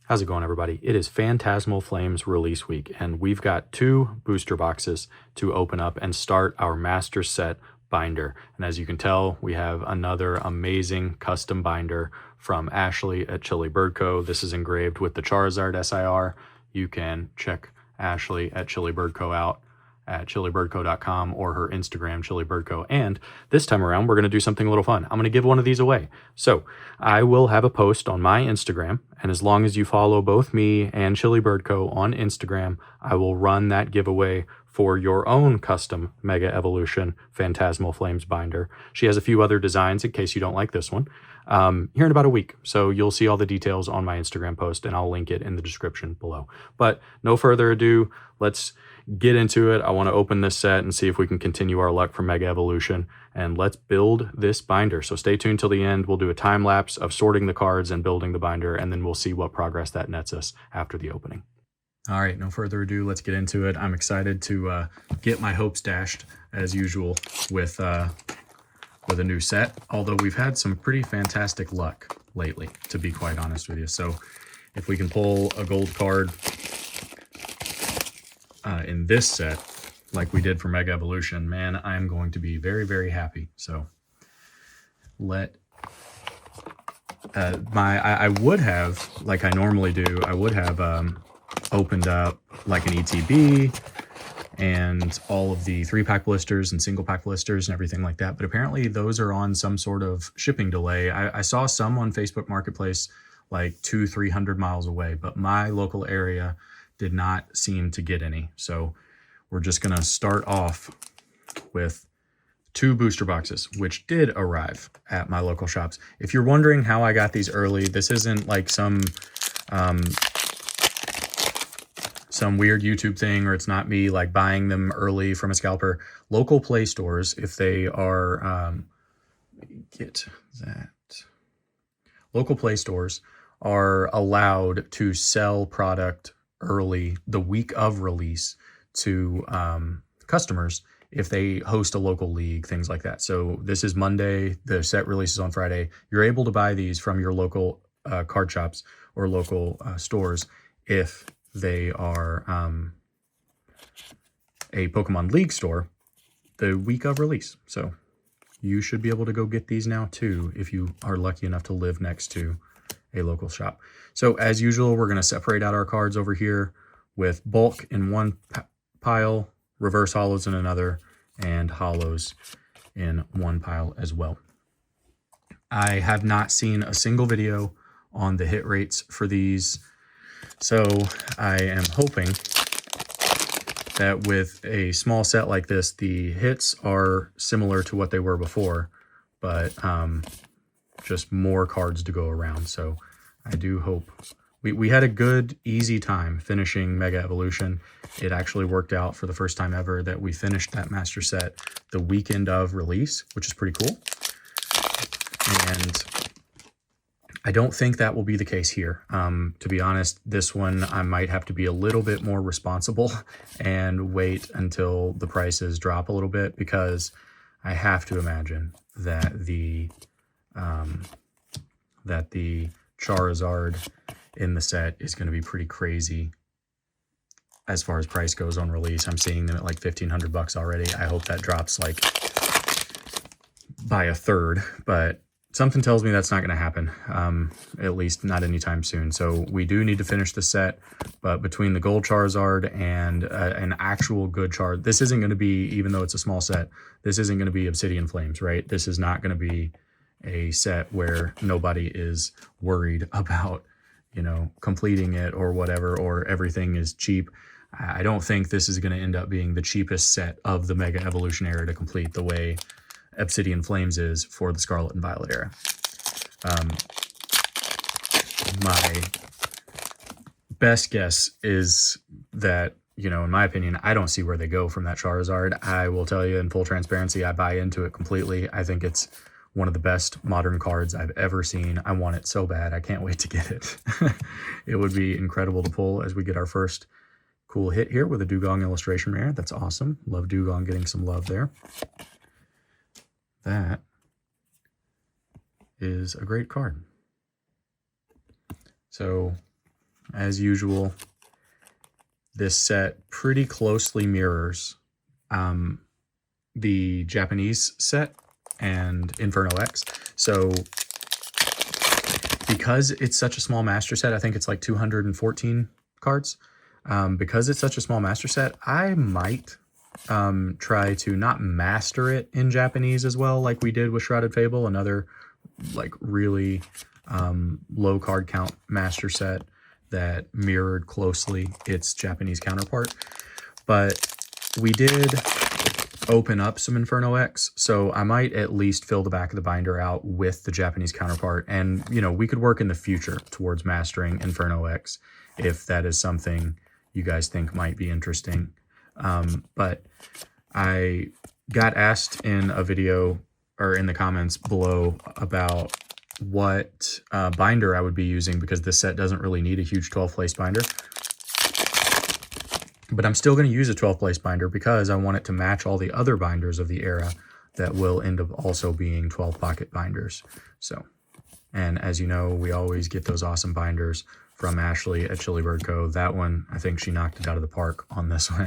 How's it going, everybody? It is Phantasmal Flames release week, and we've got 2 booster boxes to open up and start our master set binder. And as you can tell, we have another amazing custom binder from Ashley at chillybirdco. This is engraved with the Charizard SIR. You can check Ashley at chillybirdco out at chillybirdco.com or her Instagram, chillybirdco. And this time around, we're going to do something a little fun. I'm going to give one of these away. So I will have a post on my Instagram, and as long as you follow both me and chillybirdco on Instagram, I will run that giveaway for your own custom Mega Evolution Phantasmal Flames binder. She has a few other designs in case you don't like this one. Here in about a week. So you'll see all the details on my Instagram post, and I'll link it in the description below. But no further ado, let's get into it. I want to open this set and see if we can continue our luck for Mega Evolution, and let's build this binder. So stay tuned till the end. We'll do a time lapse of sorting the cards and building the binder, and then we'll see what progress that nets us after the opening. All right, no further ado, let's get into it. I'm excited to get my hopes dashed as usual with a new set, although we've had some pretty fantastic luck lately, to be quite honest with you. So if we can pull a gold card in this set, like we did for Mega Evolution, man, I'm going to be very, very happy. So I would have, like I normally do, I would have opened up like an ETB and all of the 3-pack blisters and single-pack blisters and everything like that. But apparently those are on some sort of shipping delay. I saw some on Facebook Marketplace like 200-300 miles away, but my local area did not seem to get any. So we're just gonna start off with 2 booster boxes, which did arrive at my local shops. If you're wondering how I got these early, this isn't like some weird YouTube thing, or it's not me like buying them early from a scalper. Local play stores, if they are, local play stores are allowed to sell product early the week of release to customers if they host a local league, things like that. So this is Monday, the set releases on Friday. You're able to buy these from your local card shops or local stores if they are a Pokemon League store the week of release. So you should be able to go get these now too if you are lucky enough to live next to a local shop. So as usual, we're going to separate out our cards over here with bulk in one pile, reverse hollows in another, and hollows in one pile as well. I have not seen a single video on the hit rates for these, so I am hoping that with a small set like this, the hits are similar to what they were before, but just more cards to go around. So I do hope. We had a good, easy time finishing Mega Evolution. It actually worked out for the first time ever that we finished that master set the weekend of release, which is pretty cool. And I don't think that will be the case here. To be honest, this one I might have to be a little bit more responsible and wait until the prices drop a little bit, because I have to imagine that the Charizard in the set is going to be pretty crazy as far as price goes on release. I'm seeing them at like $1,500 already. I hope that drops like by a third, but something tells me that's not going to happen, at least not anytime soon. So we do need to finish the set, but between the gold Charizard and an actual good Charizard, this isn't going to be, even though it's a small set, this isn't going to be Obsidian Flames, right? This is not going to be a set where nobody is worried about, you know, completing it or whatever, or everything is cheap. I don't think this is going to end up being the cheapest set of the Mega Evolution era to complete, the way Obsidian Flames is for the Scarlet and Violet era. My best guess is that, you know, in my opinion, I don't see where they go from that Charizard. I will tell you in full transparency, I buy into it completely. I think it's one of the best modern cards I've ever seen. I want it so bad. I can't wait to get it. It would be incredible to pull as we get our first cool hit here with a Dugong illustration rare. That's awesome. Love Dugong getting some love there. That is a great card. So as usual, this set pretty closely mirrors the Japanese set and Inferno X. So because it's such a small master set, I think it's like 214 cards. Because it's such a small master set, I might try to not master it in Japanese as well, like we did with Shrouded Fable, another like really low card count master set that mirrored closely its Japanese counterpart. But we did open up some Inferno X, so I might at least fill the back of the binder out with the Japanese counterpart, and you know, we could work in the future towards mastering Inferno X if that is something you guys think might be interesting. But I got asked in a video or in the comments below about what binder I would be using, because this set doesn't really need a huge 12 place binder. But I'm still going to use a 12 place binder because I want it to match all the other binders of the era that will end up also being 12 pocket binders. So, and as you know, we always get those awesome binders from Ashley at chillybirdco. That one, I think she knocked it out of the park on this one.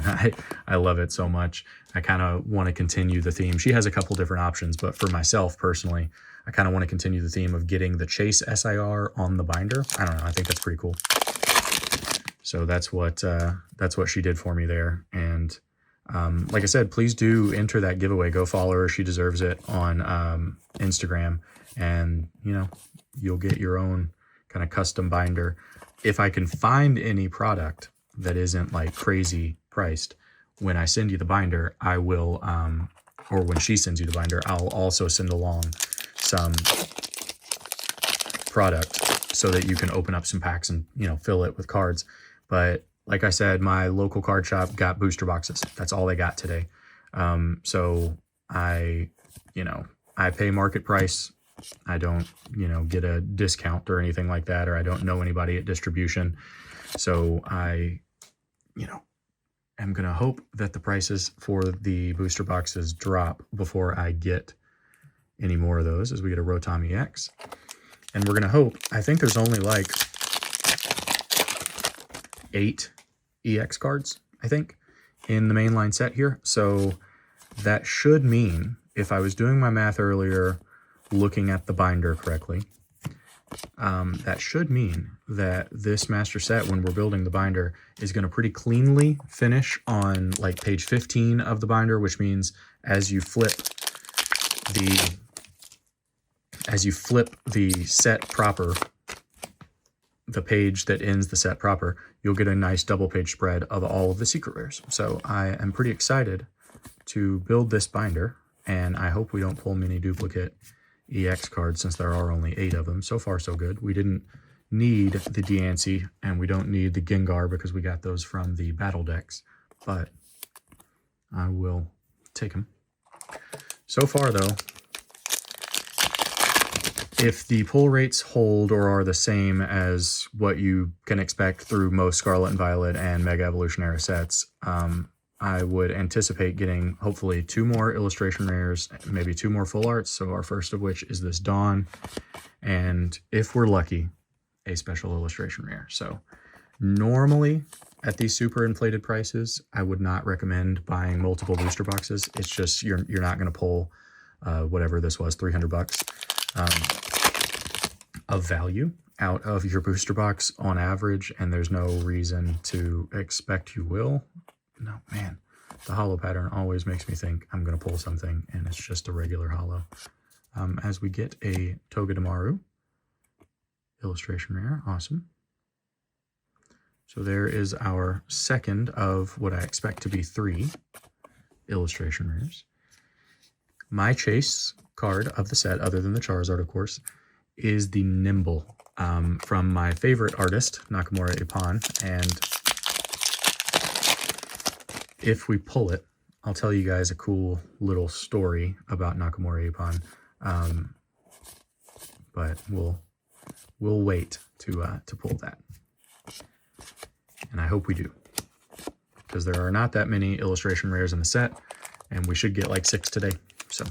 I love it so much. I kind of want to continue the theme. She has a couple different options, but for myself personally, I kind of want to continue the theme of getting the Chase SIR on the binder. I don't know. I think that's pretty cool. So that's what she did for me there. And like I said, please do enter that giveaway. Go follow her. She deserves it on Instagram. And, you know, you'll get your own kind of custom binder. If I can find any product that isn't like crazy priced, when I send you the binder, I will, or when she sends you the binder, I'll also send along some product so that you can open up some packs and, you know, fill it with cards. But like I said, my local card shop got booster boxes. That's all they got today. So I pay market price. I don't, you know, get a discount or anything like that, or I don't know anybody at distribution. So I, you know, am going to hope that the prices for the booster boxes drop before I get any more of those as we get a Rotami X. And we're going to hope, I think there's only like 8 EX cards, I think, in the mainline set here. So that should mean, if I was doing my math earlier, looking at the binder correctly, that should mean that this master set, when we're building the binder, is going to pretty cleanly finish on like page 15 of the binder, which means as you flip the set proper, the page that ends the set proper, you'll get a nice double page spread of all of the secret rares. So I am pretty excited to build this binder, and I hope we don't pull many duplicate EX cards since there are only 8 of them. So far, so good. We didn't need the Diancie, and we don't need the Gengar because we got those from the battle decks, but I will take them. So far, though, if the pull rates hold or are the same as what you can expect through most Scarlet and Violet and Mega Evolution era sets, I would anticipate getting hopefully 2 more illustration rares, maybe 2 more full arts. So our first of which is this Dawn, and if we're lucky, a special illustration rare. So normally at these super inflated prices, I would not recommend buying multiple booster boxes. It's just, you're not going to pull whatever this was, $300 of value out of your booster box on average, and there's no reason to expect you will. No, man, the holo pattern always makes me think I'm going to pull something, and it's just a regular holo. As we get a Togedemaru illustration rare, awesome. So there is our second of what I expect to be 3 illustration rares. My chase card of the set, other than the Charizard, of course, is the Nimble from my favorite artist, Nakamura Ippan. And if we pull it, I'll tell you guys a cool little story about Nakamura Ippan. But we'll wait to pull that. And I hope we do, because there are not that many illustration rares in the set, and we should get like 6 today. So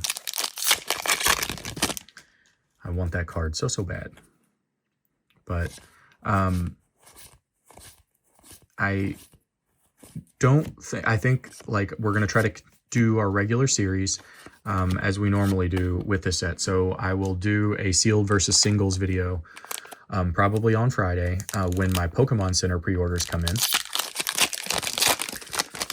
I want that card so bad. But I think like we're going to try to do our regular series as we normally do with this set. So I will do a sealed versus singles video probably on Friday when my Pokemon Center pre-orders come in.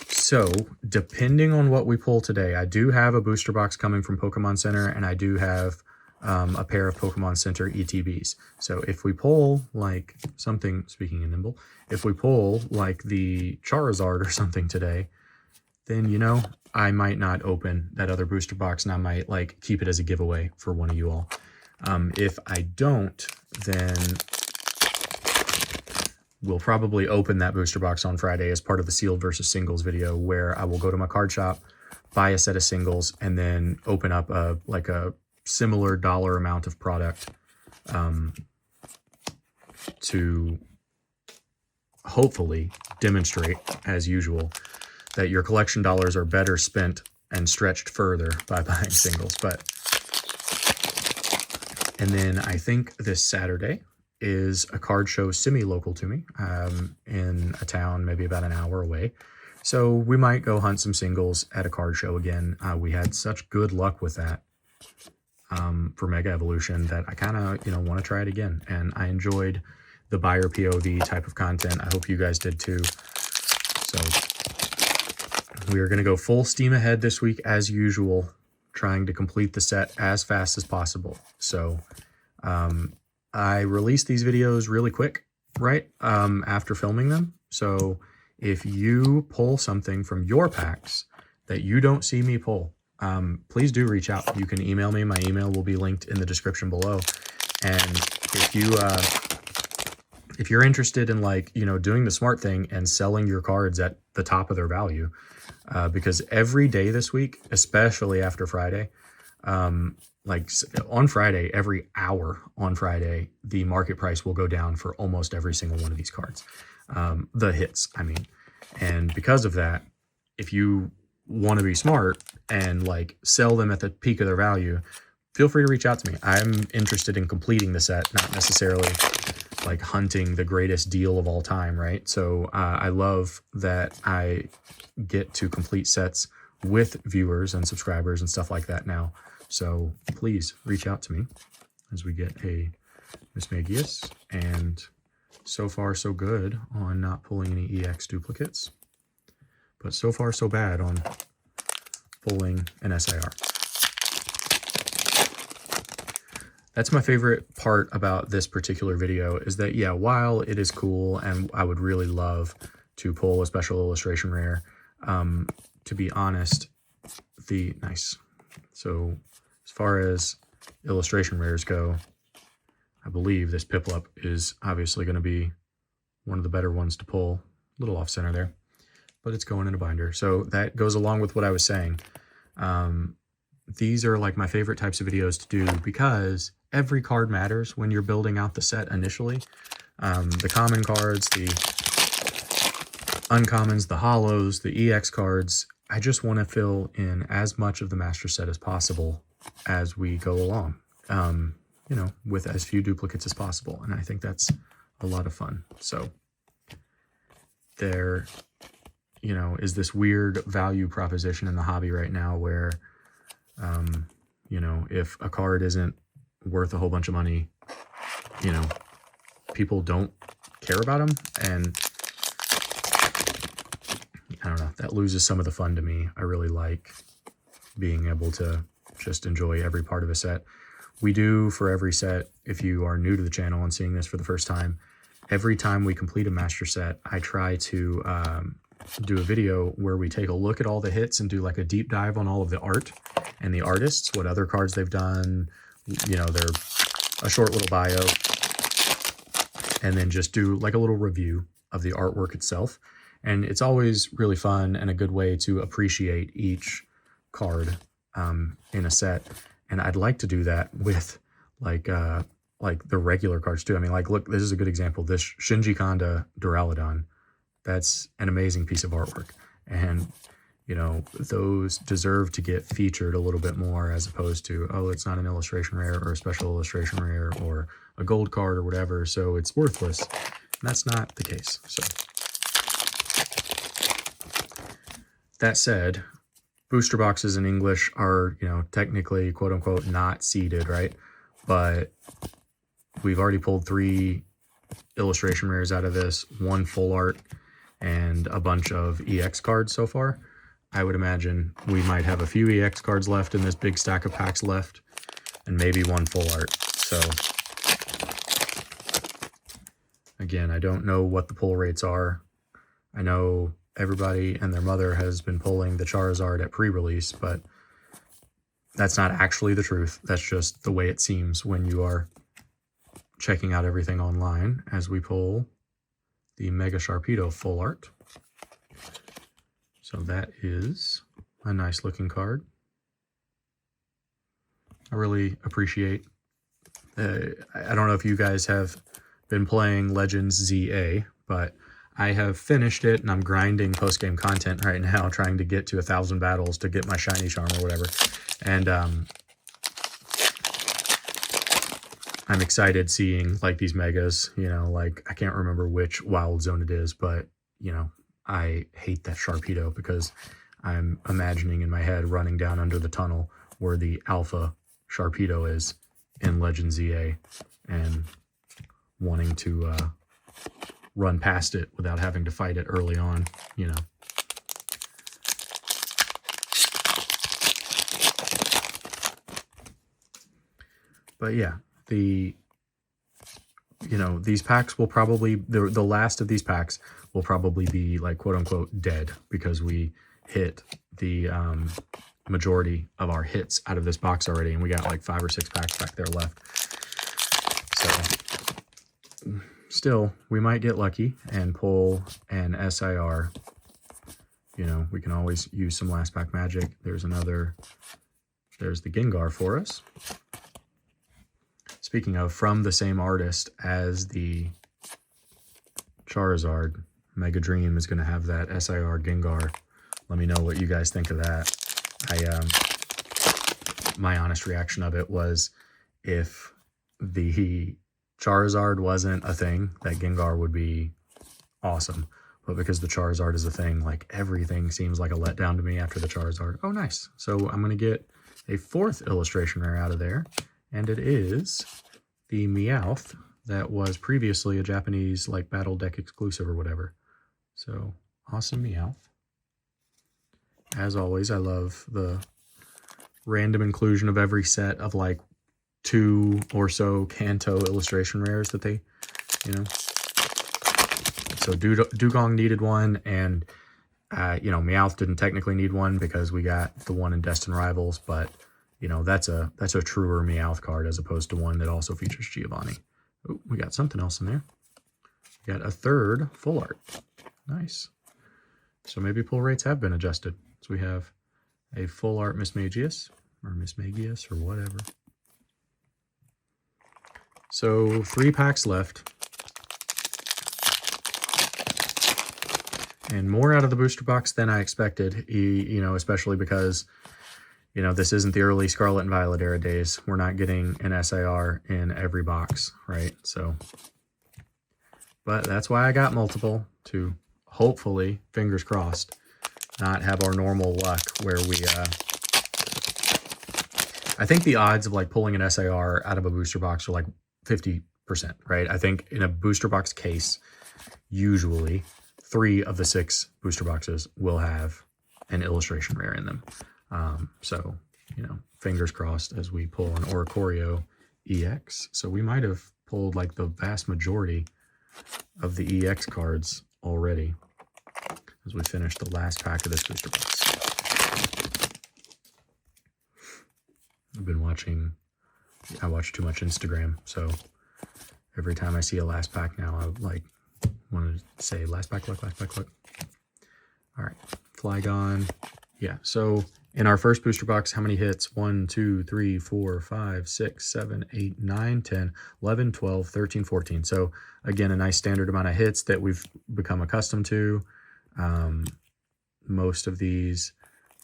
So depending on what we pull today, I do have a booster box coming from Pokemon Center, and I do have a pair of Pokemon Center ETBs. So if we pull like something, speaking in Nimble, if we pull like the Charizard or something today, then, you know, I might not open that other booster box, and I might like keep it as a giveaway for one of you all. If I don't, then we'll probably open that booster box on Friday as part of the sealed versus singles video, where I will go to my card shop, buy a set of singles, and then open up a similar dollar amount of product to hopefully demonstrate, as usual, that your collection dollars are better spent and stretched further by buying singles. And then I think this Saturday is a card show semi-local to me in a town maybe about an hour away. So we might go hunt some singles at a card show again. We had such good luck with that for Mega Evolution that I kind of, want to try it again. And I enjoyed the buyer POV type of content. I hope you guys did too. So we are going to go full steam ahead this week as usual, trying to complete the set as fast as possible. So I release these videos really quick, right, after filming them. So if you pull something from your packs that you don't see me pull, please do reach out. You can email me. My email will be linked in the description below. And if you're interested in doing the smart thing and selling your cards at the top of their value, because every day this week, especially after Friday, like on Friday, every hour on Friday, the market price will go down for almost every single one of these cards. The hits, I mean. And because of that, if you want to be smart and sell them at the peak of their value, feel free to reach out to me. I'm interested in completing the set, not necessarily hunting the greatest deal of all time, right? So I love that I get to complete sets with viewers and subscribers and stuff like that now. So please reach out to me as we get a Miss Magius. And so far so good on not pulling any EX duplicates, but so far so bad on pulling an SIR. That's my favorite part about this particular video, is that, yeah, while it is cool and I would really love to pull a special illustration rare, to be honest, nice. So as far as illustration rares go, I believe this Piplup is obviously going to be one of the better ones to pull. A little off center there, but it's going in a binder. So that goes along with what I was saying. These are my favorite types of videos to do, because every card matters when you're building out the set initially. The common cards, the uncommons, the holos, the EX cards. I just want to fill in as much of the master set as possible as we go along, with as few duplicates as possible. And I think that's a lot of fun. So there, is this weird value proposition in the hobby right now where, if a card isn't worth a whole bunch of money, people don't care about them. And I don't know, that loses some of the fun to me. I really like being able to just enjoy every part of a set. We do, for every set, if you are new to the channel and seeing this for the first time, every time we complete a master set, I try to do a video where we take a look at all the hits and do a deep dive on all of the art and the artists, what other cards they've done, a short little bio, and then just do a little review of the artwork itself. And it's always really fun and a good way to appreciate each card in a set. And I'd like to do that with the regular cards too. I mean, look, this is a good example. This Shinji Kanda Duraludon, that's an amazing piece of artwork. And, those deserve to get featured a little bit more, as opposed to, oh, it's not an illustration rare or a special illustration rare or a gold card or whatever, so it's worthless. And that's not the case. So That said, booster boxes in English are, you know, technically quote unquote not seeded, right? But we've already pulled 3 illustration rares out of this, 1 full art, and a bunch of EX cards so far. I would imagine we might have a few EX cards left in this big stack of packs left, and maybe 1 full art. So again, I don't know what the pull rates are. I know everybody and their mother has been pulling the Charizard at pre-release, but that's not actually the truth. That's just the way it seems when you are checking out everything online as we pull the Mega Sharpedo full art. So that is a nice looking card. I really appreciate, I don't know if you guys have been playing Legends ZA, but I have finished it and I'm grinding post-game content right now, trying to get to 1,000 battles to get my shiny charm or whatever. And I'm excited seeing like these megas, you know, like I can't remember which wild zone it is, but you know, I hate that Sharpedo because I'm imagining in my head running down under the tunnel where the alpha Sharpedo is in Legends ZA and wanting to run past it without having to fight it early on, you know. But yeah, you know, these packs will probably, the last of these packs will probably be like quote unquote dead because we hit the majority of our hits out of this box already, and we got like 5 or 6 packs back there left. So still, we might get lucky and pull an SIR. You know, we can always use some last pack magic. There's the Gengar for us. Speaking of, from the same artist as the Charizard, Mega Dream is going to have that SIR Gengar. Let me know what you guys think of that. My honest reaction of it was, if the Charizard wasn't a thing, that Gengar would be awesome. But because the Charizard is a thing, like everything seems like a letdown to me after the Charizard. Oh, nice. So I'm going to get a 4th illustration rare out of there. And it is the Meowth that was previously a Japanese like battle deck exclusive or whatever. So awesome Meowth. As always, I love the random inclusion of every set of like 2 or so Kanto illustration rares that they, you know. So Dugong needed one, and you know, Meowth didn't technically need one because we got the one in Destined Rivals, but you know, that's a truer Meowth card as opposed to one that also features Giovanni. Oh, we got something else in there. We got a 3rd full art. Nice. So maybe pull rates have been adjusted. So we have a full art Mismagius, or Mismagius, or whatever. So 3 packs left. And more out of the booster box than I expected, you know, especially because, you know, this isn't the early Scarlet and Violet era days. We're not getting an SIR in every box, right? So, but that's why I got multiple, to hopefully, fingers crossed, not have our normal luck where we, I think the odds of like pulling an SIR out of a booster box are like 50%, right? I think in a booster box case, usually 3 of the 6 booster boxes will have an illustration rare in them. So, you know, fingers crossed as we pull an Oricorio EX. So we might have pulled like the vast majority of the EX cards already as we finish the last pack of this booster box. I watch too much Instagram, so every time I see a last pack now, I like want to say last pack luck, last pack luck. All right, Flygon. Yeah, so in our first booster box, how many hits? 1, 2, 3, 4, 5, 6, 7, 8, 9, 10, 11, 12, 13, 14. So again, a nice standard amount of hits that we've become accustomed to. Most of these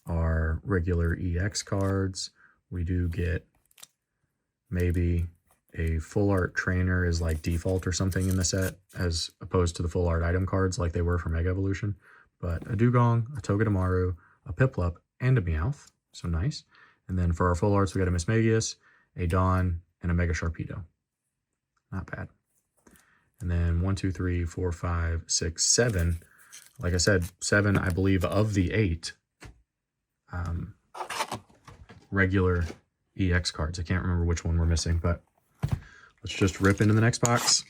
are regular EX cards. We do get maybe a full art trainer is like default or something in the set, as opposed to the full art item cards like they were for Mega Evolution. but a Dugong, a Togedemaru, a Piplup, and a Meowth. So nice. And then for our full arts, we got a Mismagius, a Dawn, and a Mega Sharpedo. Not bad. And then 1, 2, 3, 4, 5, 6, 7. Like I said, 7, I believe, of the 8 regular EX cards. I can't remember which one we're missing, but let's just rip into the next box.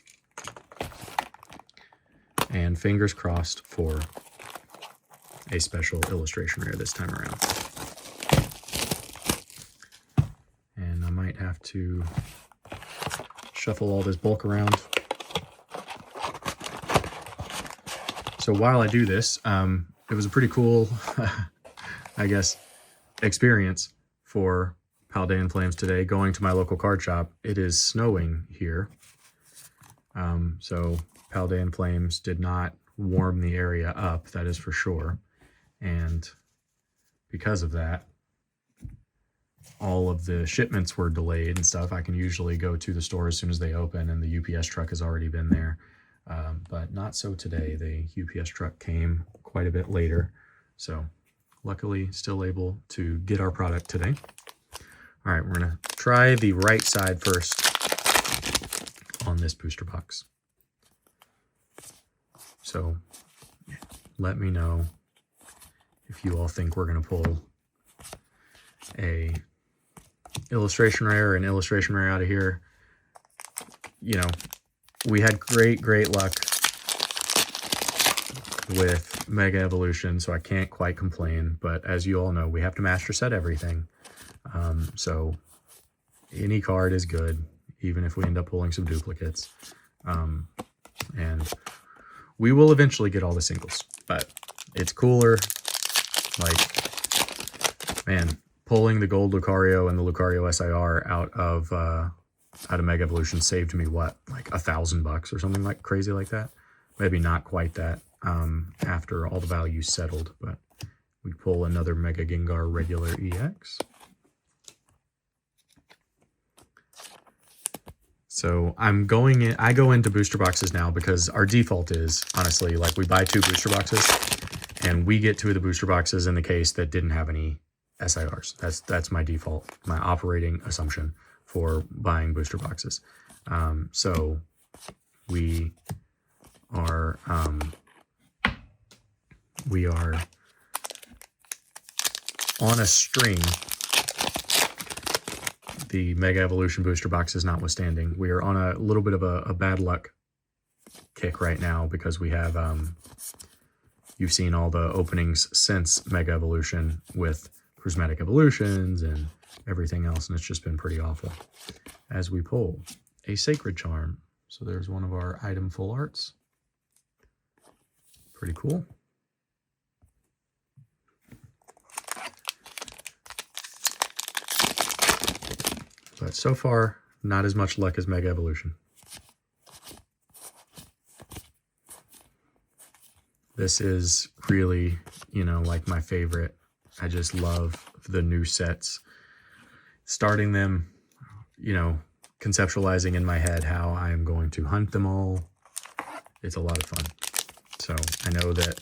And fingers crossed for a special illustration rare this time around. And I might have to shuffle all this bulk around. So while I do this, it was a pretty cool, I guess, experience for Phantasmal Flames today, going to my local card shop. It is snowing here. So Phantasmal Flames did not warm the area up, that is for sure. And because of that, all of the shipments were delayed and stuff. I can usually go to the store as soon as they open, and the UPS truck has already been there. But not so today. The UPS truck came quite a bit later. So luckily still able to get our product today. All right, we're going to try the right side first on this booster box. So let me know if you all think we're going to pull a illustration rare or an illustration rare out of here. You know, we had great luck with Mega Evolution, so I can't quite complain. But as you all know, we have to master set everything. So any card is good, even if we end up pulling some duplicates. And we will eventually get all the singles, but it's cooler. Like, man, pulling the gold Lucario and the Lucario SIR out of Mega Evolution saved me what, like $1,000 or something like crazy like that. Maybe not quite that after all the values settled, but we pull another Mega Gengar regular EX. So I go into booster boxes now because our default is, honestly, like we buy 2 booster boxes and we get 2 of the booster boxes in the case that didn't have any SIRs. That's my default, my operating assumption for buying booster boxes. So we are on a string. The Mega Evolution booster boxes notwithstanding, we are on a little bit of a bad luck kick right now because we have, you've seen all the openings since Mega Evolution with Prismatic Evolutions and everything else, and it's just been pretty awful. As we pull a Sacred Charm. So there's one of our item full arts. Pretty cool. But so far, not as much luck as Mega Evolution. This is really, you know, like my favorite. I just love the new sets. Starting them, you know, conceptualizing in my head how I am going to hunt them all. It's a lot of fun. So I know that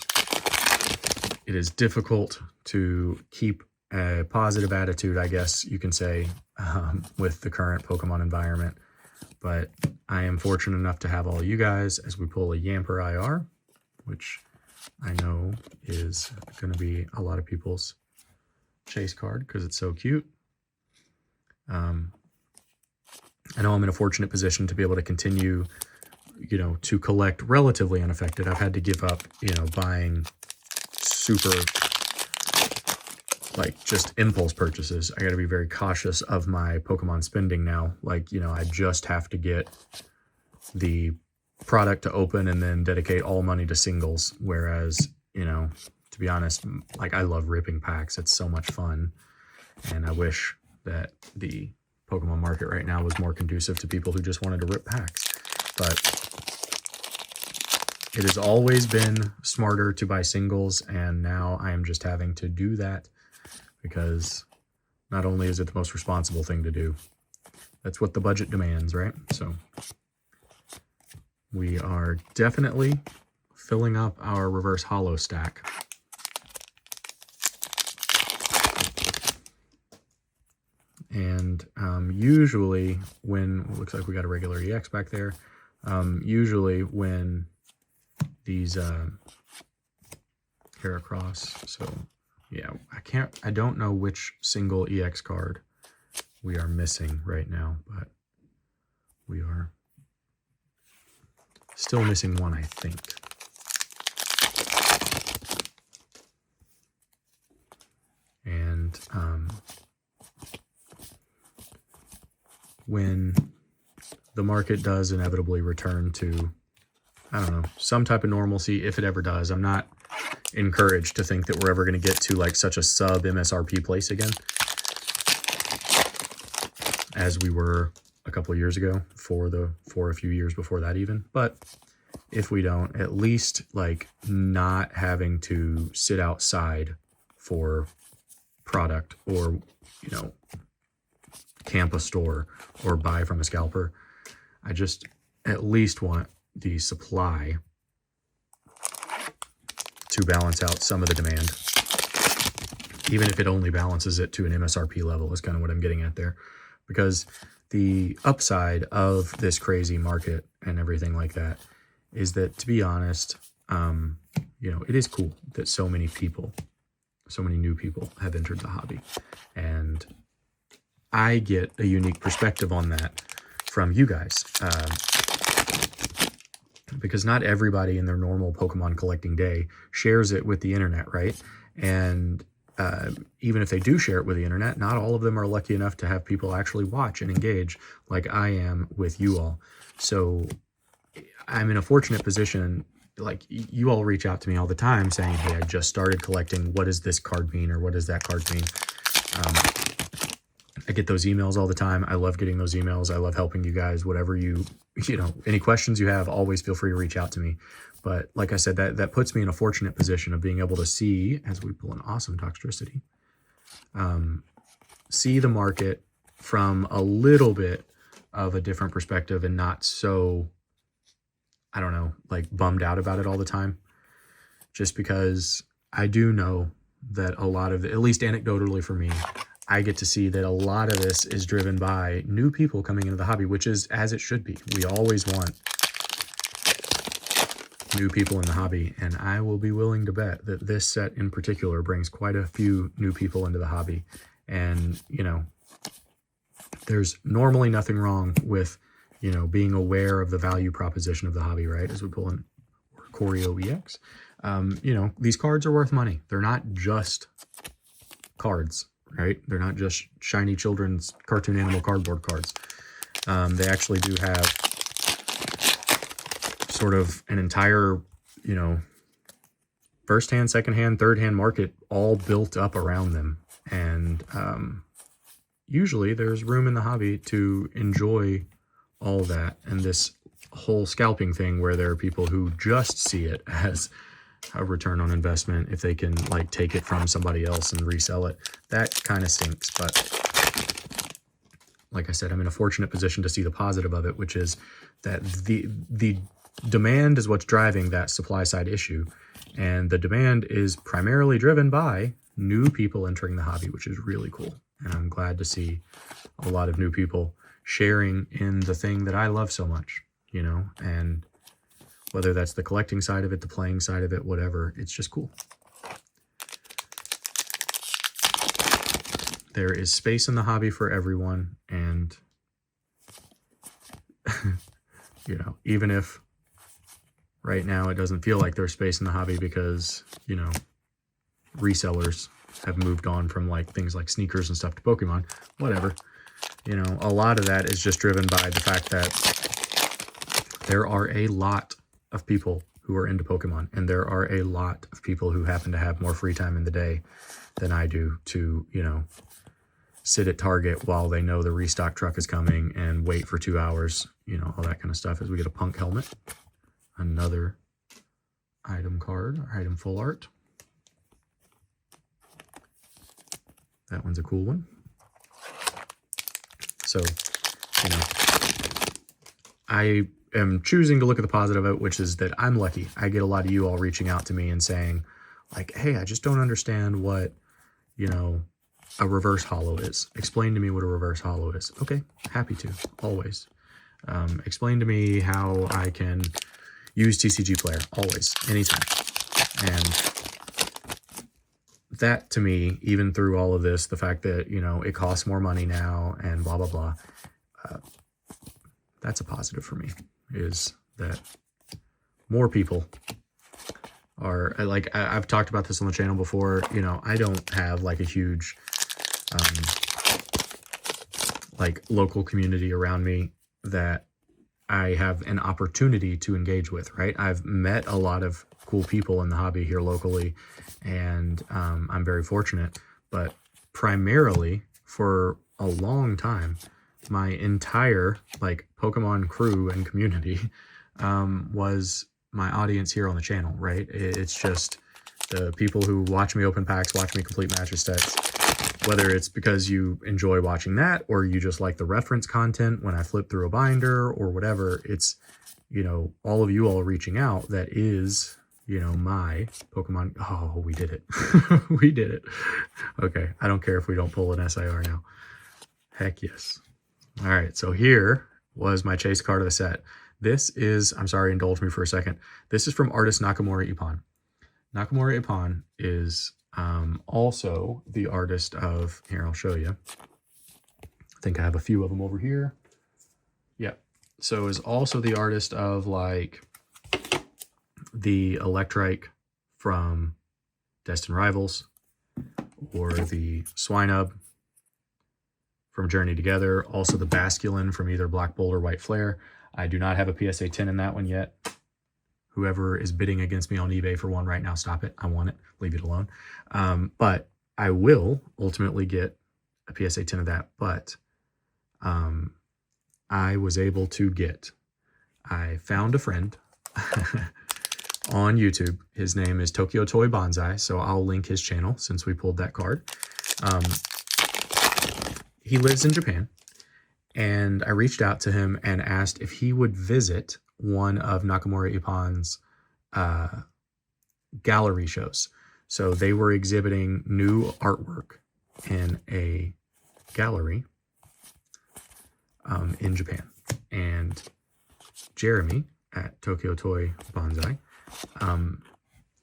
it is difficult to keep a positive attitude, I guess you can say, with the current Pokemon environment. But I am fortunate enough to have all you guys as we pull a Yamper IR, which I know is going to be a lot of people's chase card because it's so cute. I know I'm in a fortunate position to be able to continue, you know, to collect relatively unaffected. I've had to give up, you know, buying super, like, just impulse purchases. I got to be very cautious of my Pokemon spending now. Like, you know, I just have to get the product to open and then dedicate all money to singles. Whereas, you know, to be honest, like, I love ripping packs. It's so much fun. And I wish that the Pokemon market right now was more conducive to people who just wanted to rip packs. But it has always been smarter to buy singles, and now I am just having to do that because not only is it the most responsible thing to do, that's what the budget demands, right? So we are definitely filling up our reverse holo stack. And usually when, looks like we got a regular EX back there, usually when these hair across, so yeah, I don't know which single EX card we are missing right now, but we are still missing one, I think. And when the market does inevitably return to, I don't know, some type of normalcy, if it ever does, I'm not encouraged to think that we're ever going to get to like such a sub MSRP place again as we were a couple of years ago, for a few years before that even. But if we don't, at least like not having to sit outside for product, or, you know, camp a store or buy from a scalper. I just at least want the supply to balance out some of the demand, even if it only balances it to an MSRP level, is kind of what I'm getting at there. Because the upside of this crazy market and everything like that is that, to be honest, you know, it is cool that so many new people have entered the hobby, and I get a unique perspective on that from you guys, because not everybody in their normal Pokemon collecting day shares it with the internet, right? And even if they do share it with the internet, not all of them are lucky enough to have people actually watch and engage like I am with you all. So I'm in a fortunate position. Like, you all reach out to me all the time saying, hey, I just started collecting. What does this card mean? Or what does that card mean? I get those emails all the time. I love getting those emails. I love helping you guys. Whatever you know, any questions you have, always feel free to reach out to me. But like I said, that puts me in a fortunate position of being able to see, as we pull an awesome Toxtricity, see the market from a little bit of a different perspective, and not so, I don't know, like bummed out about it all the time. Just because I do know that a lot of, at least anecdotally for me, I get to see that a lot of this is driven by new people coming into the hobby, which is as it should be. We always want new people in the hobby, and I will be willing to bet that this set in particular brings quite a few new people into the hobby. And, you know, there's normally nothing wrong with, you know, being aware of the value proposition of the hobby, right? As we pull in Choreo EX, you know, these cards are worth money. They're not just cards, right? They're not just shiny children's cartoon animal cardboard cards. They actually do have sort of an entire, you know, first-hand, second-hand, third-hand market all built up around them. And usually there's room in the hobby to enjoy all that. And this whole scalping thing, where there are people who just see it as a return on investment if they can like take it from somebody else and resell it, that kind of stinks. But like I said, I'm in a fortunate position to see the positive of it, which is that the demand is what's driving that supply side issue, and the demand is primarily driven by new people entering the hobby, which is really cool. And I'm glad to see a lot of new people sharing in the thing that I love so much, you know, and whether that's the collecting side of it, the playing side of it, whatever, it's just cool. There is space in the hobby for everyone, and you know, even if right now it doesn't feel like there's space in the hobby because, you know, resellers have moved on from like things like sneakers and stuff to Pokemon, whatever. You know, a lot of that is just driven by the fact that there are a lot of people who are into Pokemon, and there are a lot of people who happen to have more free time in the day than I do to, you know, sit at Target while they know the restock truck is coming and wait for 2 hours, you know, all that kind of stuff. As we get a Punk helmet, another item card, or item full art. That one's a cool one. So, you know, I am choosing to look at the positive of it, which is that I'm lucky. I get a lot of you all reaching out to me and saying, like, hey, I just don't understand what, you know, a reverse hollow is. Explain to me what a reverse hollow is. Okay, happy to, always. Explain to me how I can use TCG Player, always, anytime. And that, to me, even through all of this, the fact that, you know, it costs more money now and blah, blah, blah, that's a positive for me, is that more people are, like, I've talked about this on the channel before, you know, I don't have like a huge, like, local community around me that I have an opportunity to engage with, right? I've met a lot of cool people in the hobby here locally, and I'm very fortunate, but primarily for a long time, my entire, like, Pokemon crew and community was my audience here on the channel, right? It's just the people who watch me open packs, watch me complete master sets, whether it's because you enjoy watching that or you just like the reference content when I flip through a binder or whatever. It's, you know, all of you all reaching out, that is, you know, my Pokemon. Oh, we did it. We did it. Okay, I don't care if we don't pull an SIR now. Heck yes. All right, so here was my chase card of the set. This is, I'm sorry, indulge me for a second. This is from artist Nakamura Ippan. Nakamura Ippan is also the artist of, here, I'll show you. I think I have a few of them over here. Yeah, so is also the artist of, like, the Electrike from Destined Rivals, or the Swinub from Journey Together, also the Basculin from either Black Bolt or White Flare. I do not have a PSA 10 in that one yet. Whoever is bidding against me on eBay for one right now, stop it. I want it. Leave it alone. But I will ultimately get a PSA 10 of that. But I was able to get, I found a friend on YouTube. His name is Tokyo Toy Banzai, so I'll link his channel since we pulled that card. He lives in Japan, and I reached out to him and asked if he would visit one of Nakamura Ippan's gallery shows. So they were exhibiting new artwork in a gallery in Japan. And Jeremy at Tokyo Toy Banzai,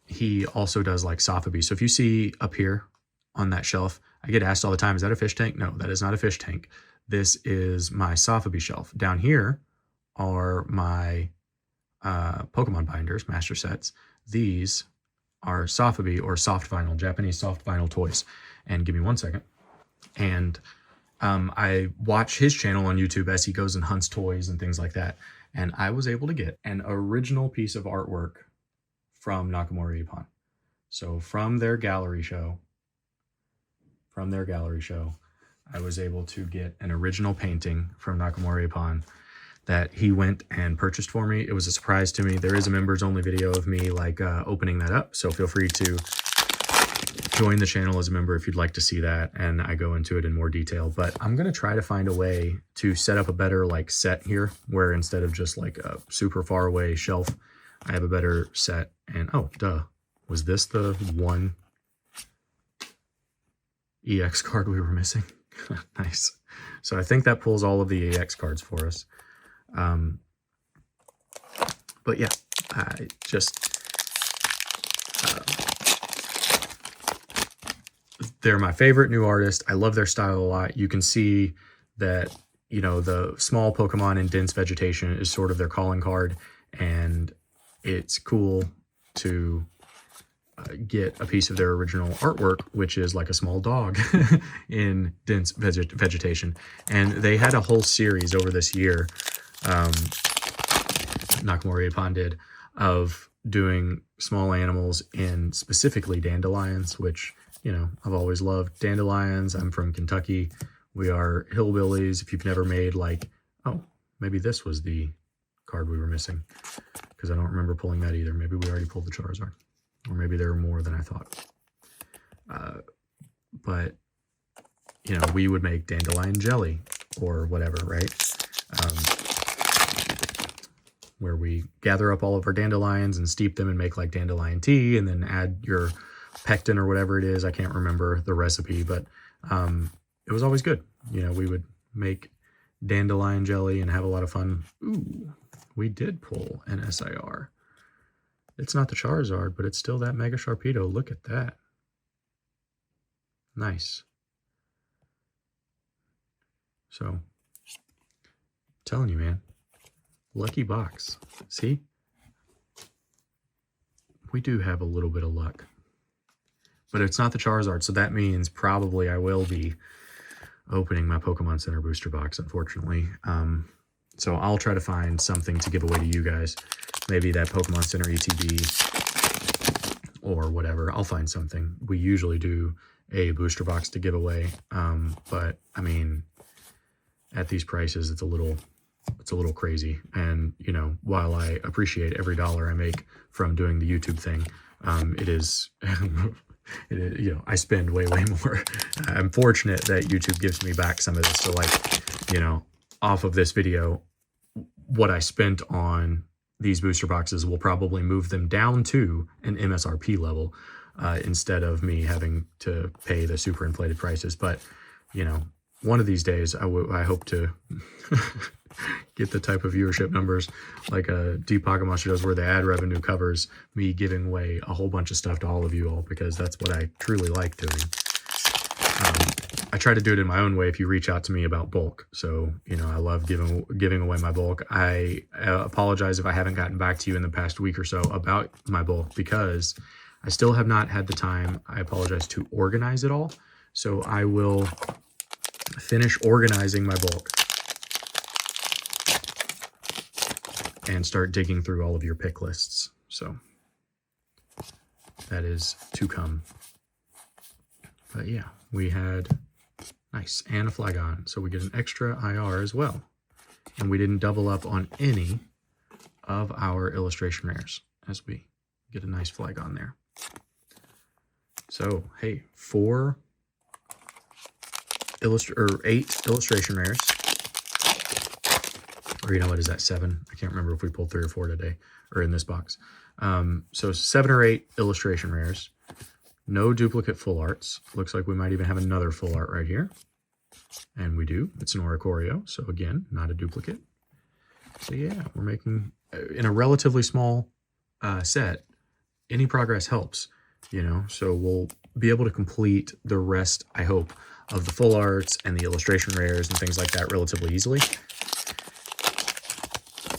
he also does, like, Sotheby. So if you see up here on that shelf, I get asked all the time, is that a fish tank? No, that is not a fish tank. This is my Sotheby shelf. Down here are my Pokemon binders, master sets. These are Sotheby, or soft vinyl, Japanese soft vinyl toys. And give me one second. And I watch his channel on YouTube as he goes and hunts toys and things like that. And I was able to get an original piece of artwork from Nakamura Ippan. So from their gallery show, I was able to get an original painting from Nakamura Ippan that he went and purchased for me. It was a surprise to me. There is a members only video of me, like, opening that up. So feel free to join the channel as a member if you'd like to see that. And I go into it in more detail, but I'm going to try to find a way to set up a better, like, set here, where instead of just like a super far away shelf, I have a better set. And oh, duh. Was this the one EX card we were missing? Nice. So I think that pulls all of the EX cards for us. But yeah, I just, they're my favorite new artist. I love their style a lot. You can see that, you know, the small Pokemon in dense vegetation is sort of their calling card, and it's cool to get a piece of their original artwork, which is like a small dog in dense vegetation. And they had a whole series over this year, Nakamura Ippan did, of doing small animals in specifically dandelions, which, you know, I've always loved dandelions. I'm from Kentucky. We are hillbillies. If you've never made, like, oh, maybe this was the card we were missing, because I don't remember pulling that either. Maybe we already pulled the Charizard, or maybe there were more than I thought. But, you know, we would make dandelion jelly or whatever, right? where we gather up all of our dandelions and steep them and make like dandelion tea, and then add your pectin or whatever it is. I can't remember the recipe, but it was always good. You know, we would make dandelion jelly and have a lot of fun. Ooh, we did pull an SIR. It's not the Charizard, but it's still that Mega Sharpedo. Look at that. Nice. So, telling you, man, lucky box. See? We do have a little bit of luck. But it's not the Charizard, so that means probably I will be opening my Pokemon Center booster box, unfortunately. So I'll try to find something to give away to you guys. Maybe that Pokemon Center ETB or whatever. I'll find something. We usually do a booster box to give away. But I mean, at these prices, it's a little crazy. And, you know, while I appreciate every dollar I make from doing the YouTube thing, it is, you know, I spend way more. I'm fortunate that YouTube gives me back some of this. So like, you know, off of this video, what I spent on these booster boxes will probably move them down to an MSRP level instead of me having to pay the super inflated prices. But, you know, one of these days I hope to get the type of viewership numbers like a Deep Pocket Monster does, where the ad revenue covers me giving away a whole bunch of stuff to all of you all, because that's what I truly like doing. I try to do it in my own way if you reach out to me about bulk. So, you know, I love giving away my bulk. I apologize if I haven't gotten back to you in the past week or so about my bulk, because I still have not had the time, I apologize, to organize it all. So I will finish organizing my bulk and start digging through all of your pick lists. So that is to come. But yeah, we had nice and a Flygon, so we get an extra IR as well. And we didn't double up on any of our illustration rares, as we get a nice Flygon there. So hey, 8 illustration rares. Or you know what, is that 7? I can't remember if we pulled 3 or 4 today, or in this box. So 7 or 8 illustration rares. No duplicate full arts. Looks like we might even have another full art right here. And we do. It's an Oricorio, so again, not a duplicate. So yeah, we're making, in a relatively small set, any progress helps, you know. So we'll be able to complete the rest, I hope, of the full arts and the illustration rares and things like that relatively easily.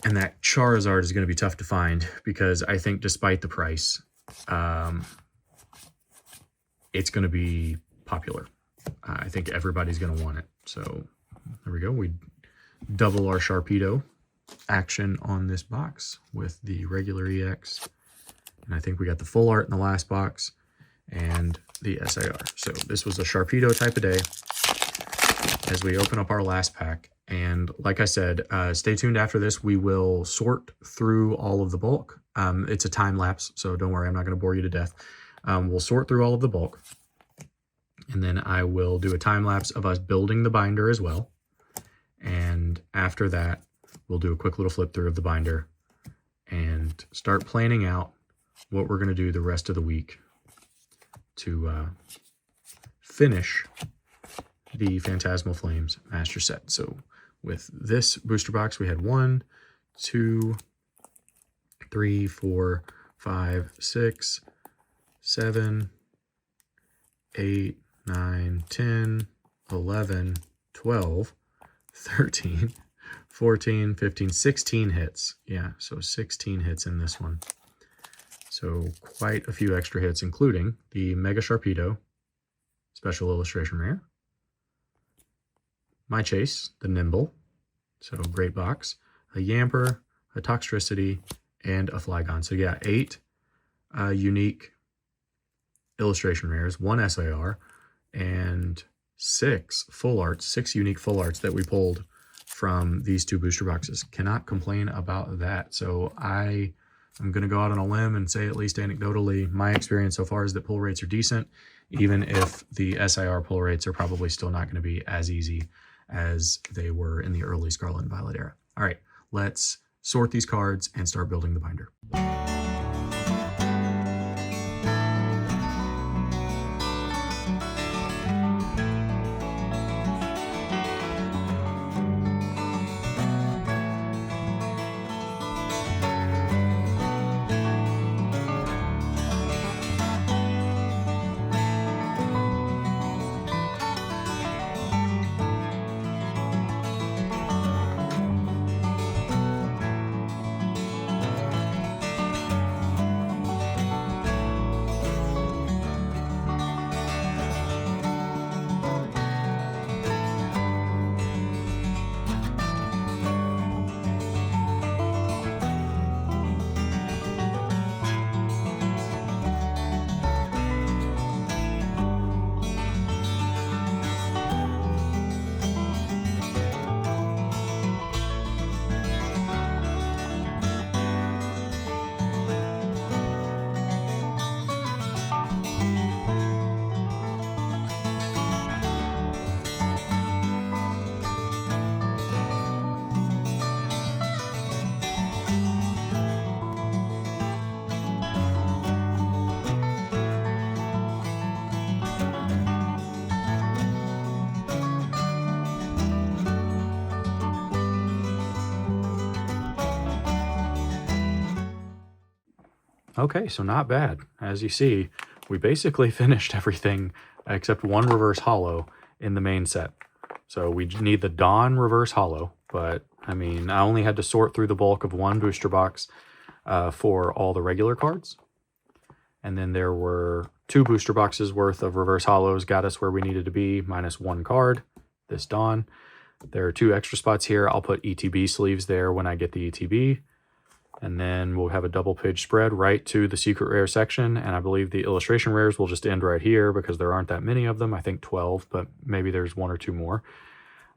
And that Charizard is going to be tough to find, because I think despite the price, it's going to be popular. I think everybody's going to want it. So there we go. We double our Sharpedo action on this box with the regular EX. And I think we got the full art in the last box and the SIR. So this was a Sharpedo type of day as we open up our last pack. And like I said, stay tuned after this. We will sort through all of the bulk. It's a time lapse, so don't worry, I'm not going to bore you to death. We'll sort through all of the bulk, and then I will do a time lapse of us building the binder as well. And after that, we'll do a quick little flip through of the binder and start planning out what we're going to do the rest of the week to finish the Phantasmal Flames Master Set. So with this booster box, we had 1, 2, 3, 4, 5, 6, 7, 8, 9, 10, 11, 12, 13, 14, 15, 16 hits. Yeah, so 16 hits in this one. So quite a few extra hits, including the Mega Sharpedo Special Illustration Rare, My Chase, the Nimble, so great box, a Yamper, a Toxtricity, and a Flygon. So yeah, 8 unique illustration rares, 1 SIR, and 6 full arts, 6 unique full arts that we pulled from these 2 booster boxes. Cannot complain about that. So I am going to go out on a limb and say, at least anecdotally, my experience so far is that pull rates are decent, even if the SIR pull rates are probably still not going to be as easy as they were in the early Scarlet and Violet era. All right, let's sort these cards, and start building the binder. Okay, so not bad. As you see, we basically finished everything except one reverse holo in the main set. So we need the Dawn reverse holo, but I mean, I only had to sort through the bulk of one booster box for all the regular cards. And then there were 2 booster boxes worth of reverse holos, got us where we needed to be, minus 1 card, this Dawn. There are 2 extra spots here. I'll put ETB sleeves there when I get the ETB. And then we'll have a double page spread right to the secret rare section. And I believe the illustration rares will just end right here because there aren't that many of them. I think 12, but maybe there's 1 or 2 more.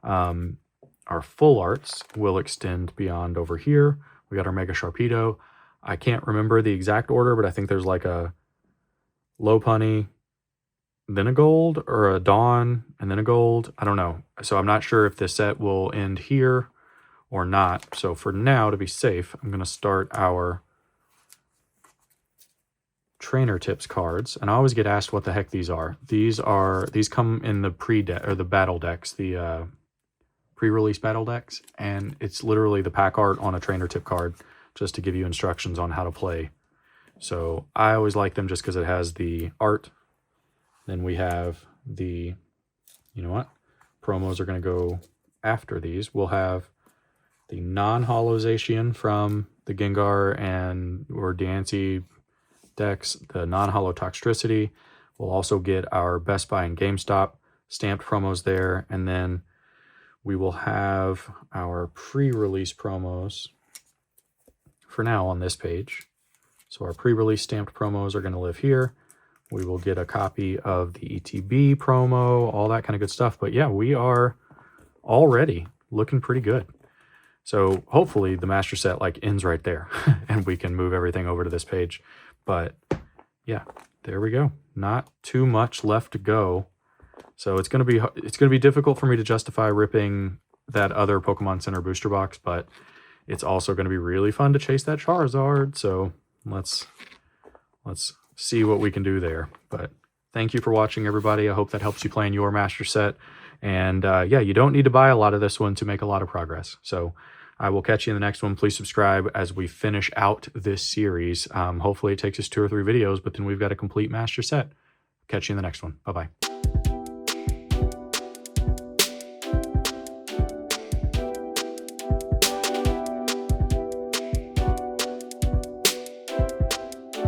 Our full arts will extend beyond over here. We got our Mega Sharpedo. I can't remember the exact order, but I think there's like a low punny, then a gold, or a Dawn, and then a gold. I don't know. So I'm not sure if this set will end here or not. So for now, to be safe, I'm going to start our trainer tips cards. And I always get asked what the heck these are. These come in the pre-deck or the battle decks, the pre-release battle decks, and it's literally the pack art on a trainer tip card just to give you instructions on how to play. So I always like them just because it has the art. Then we have the, you know what? Promos are going to go after these. We'll have the non-holozation from the Gengar or Diancie decks, the non-holo Toxtricity. We'll also get our Best Buy and GameStop stamped promos there. And then we will have our pre-release promos for now on this page. So our pre-release stamped promos are going to live here. We will get a copy of the ETB promo, all that kind of good stuff. But yeah, we are already looking pretty good. So hopefully the master set like ends right there and we can move everything over to this page. But yeah, there we go. Not too much left to go. So it's going to be difficult for me to justify ripping that other Pokemon Center booster box, but it's also going to be really fun to chase that Charizard. So let's see what we can do there. But thank you for watching, everybody. I hope that helps you plan your master set. And yeah, you don't need to buy a lot of this one to make a lot of progress. So I will catch you in the next one. Please subscribe as we finish out this series. Hopefully it takes us 2 or 3 videos, but then we've got a complete master set. Catch you in the next one. Bye-bye.